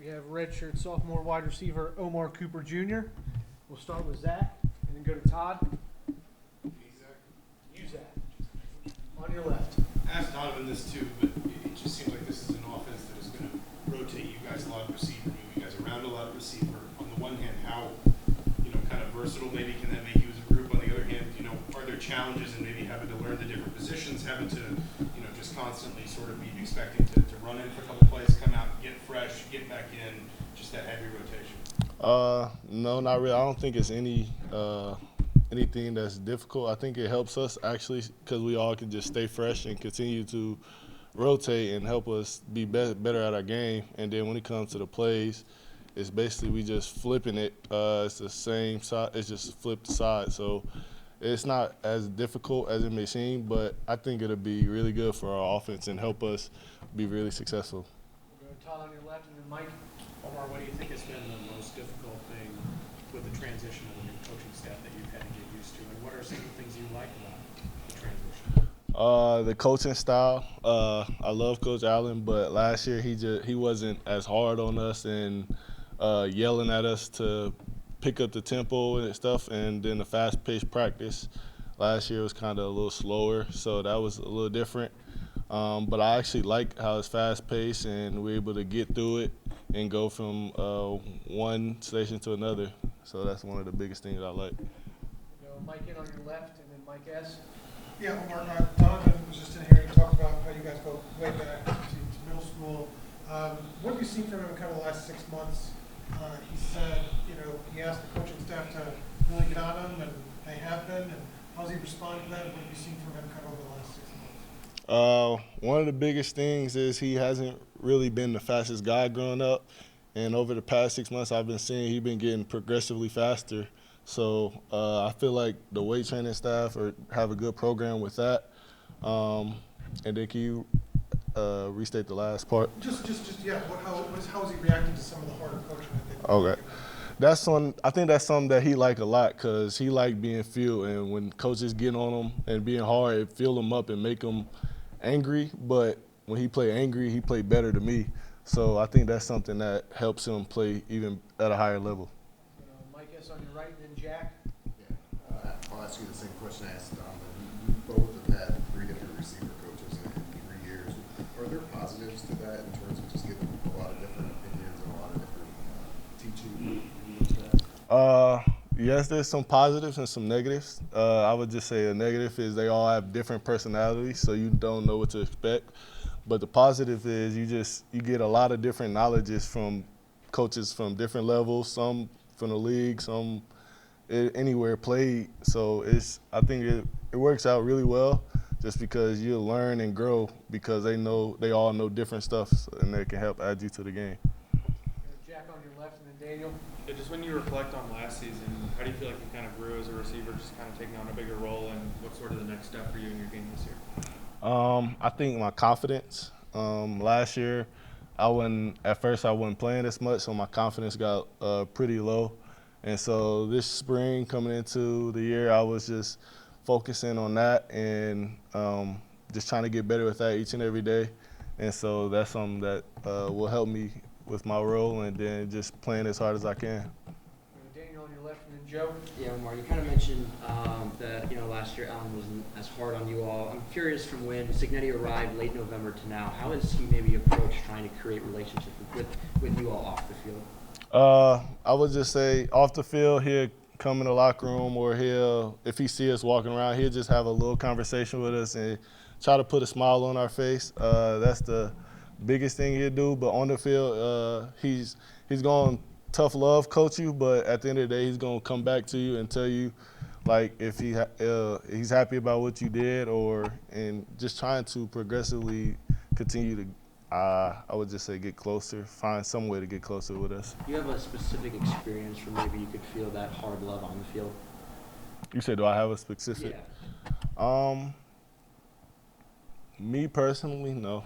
We have redshirt sophomore wide receiver Omar Cooper Jr. We'll start with Zach and then go to Todd. You, Zach. On your left. I asked Donovan this too, but it just seems like this is an offense that is going to rotate you guys a lot of receiver, move you guys around a lot of receiver. On the one hand, how kind of versatile maybe can that make you as a group? On the other hand, are there challenges in maybe having to learn the different positions, having to just constantly sort of be expecting to run in for a couple plays, come out, get fresh, get back in, just that heavy rotation? No, not really. I don't think it's anything that's difficult. I think it helps us actually because we all can just stay fresh and continue to rotate and help us be better at our game. And then when it comes to the plays, it's basically we just flipping it. It's the same side. It's just flipped side. So it's not as difficult as it may seem, but I think it'll be really good for our offense and help us be really successful. We'll go to Todd on your left and then Mike. Omar, what do you think has been the most difficult thing with the transition of the new coaching staff that you've had to get used to, and what are some of the things you like about the transition? The coaching style. I love Coach Allen, but last year he wasn't as hard on us and yelling at us to pick up the tempo and stuff, and then the fast-paced practice. Last year was kind of a little slower, so that was a little different. But I actually like how it's fast-paced and we're able to get through it and go from one station to another. So that's one of the biggest things I like. We'll go Mike in on your left and then Mike S. Yeah, Omar, Donovan was just in here to talk about how you guys go way back to middle school. What have you seen from him in kind of the last 6 months? He said, he asked the coaching staff to really get on him, and they have been. And how's he responded to that? What have you seen from him kind of over the last 6 months? One of the biggest things is he hasn't really been the fastest guy growing up. And over the past 6 months, I've been seeing he's been getting progressively faster. So I feel like the weight training staff have a good program with that. And then can you restate the last part? Yeah. How is he reacting to some of the harder coaching that they've Okay. I think that's something that he like a lot because he like being fueled. And when coaches get on him and being hard, it fill him up and make him angry. But when he play angry, he play better to me. So I think that's something that helps him play even at a higher level. Mike S. on your right and then Jack. Yeah. I'll ask you the same question I asked Donovan. You both have had 3 different receiver coaches in 3 years. Are there positives to that in terms of just getting a lot of different opinions and a lot of different teaching? Yes, there's some positives and some negatives. I would just say a negative is they all have different personalities, so you don't know what to expect. But the positive is you get a lot of different knowledges from coaches from different levels, some from the league, some anywhere played. So I think it works out really well just because you learn and grow because they all know different stuff and they can help add you to the game. Jack on your left and then Daniel. Yeah, just when you reflect on last season, how do you feel like you kind of grew as a receiver, just kind of taking on a bigger role, and what's sort of the next step for you in your game this year? I think my confidence. Last year, I wasn't playing as much, so my confidence got pretty low. And so this spring, coming into the year, I was just focusing on that and just trying to get better with that each and every day. And so that's something that will help me with my role and then just playing as hard as I can. Daniel on your left and then Joe. Yeah, Omar, you kind of mentioned that last year Allen wasn't as hard on you all. I'm curious from when Signetti arrived late November to now, how has he maybe approached trying to create relationships with you all off the field? I would just say off the field, he'll come in the locker room or if he see us walking around, he'll just have a little conversation with us and try to put a smile on our face. That's the biggest thing he'll do. But on the field, he's going to tough love coach you, but at the end of the day, he's going to come back to you and tell you, like, if he's happy about what you did and just trying to progressively continue to, I would just say, get closer, find some way to get closer with us. Do you have a specific experience where maybe you could feel that hard love on the field? You said, do I have a specific? Yeah. Me personally, no.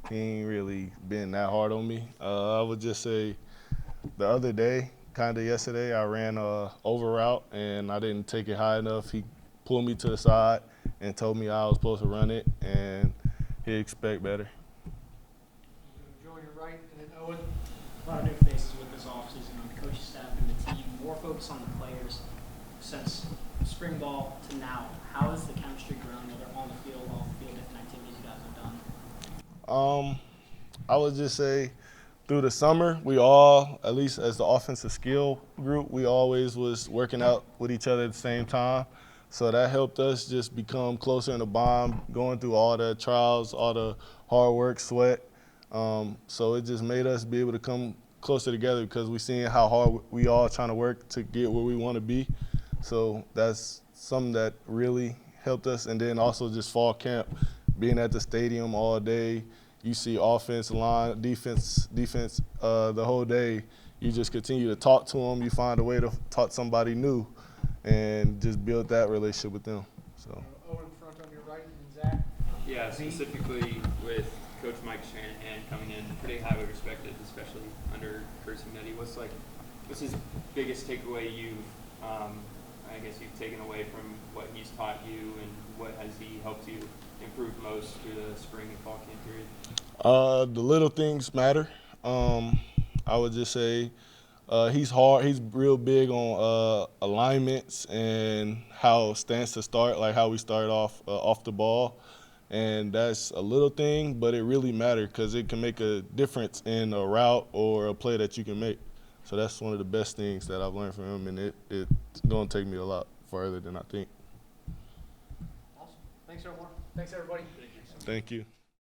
He ain't really been that hard on me. I would just say the other day, kind of yesterday, I ran a over route and I didn't take it high enough. He pulled me to the side and told me I was supposed to run it, and he'd expect better. Joe on your right and then Owen. A lot of new faces with this offseason on the coaching staff and the team, more focus on the players. Since spring ball to now, how has the chemistry grown, whether on the field, off the field, different activities you guys have done? I would just say through the summer, we all, at least as the offensive skill group, we always was working out with each other at the same time. So that helped us just become closer in the bond, going through all the trials, all the hard work, sweat. So it just made us be able to come closer together because we seen how hard we all trying to work to get where we want to be. So that's something that really helped us. And then also just fall camp, being at the stadium all day. You see offense, line, defense, the whole day. You just continue to talk to them. You find a way to talk to somebody new and just build that relationship with them. So. Owen front on your right and Zach. Yeah, specifically with Coach Mike Shanahan coming in, pretty highly respected, especially under Kurt Signetti. What's his biggest takeaway I guess you've taken away from what he's taught you, and what has he helped you improve most through the spring and fall camp period? The little things matter. I would just say he's hard. He's real big on alignments and how stance to start, like how we start off the ball. And that's a little thing, but it really matters because it can make a difference in a route or a play that you can make. So that's one of the best things that I've learned from him, and it's going to take me a lot further than I think. Awesome. Thanks, everyone. Thanks, everybody. Thank you.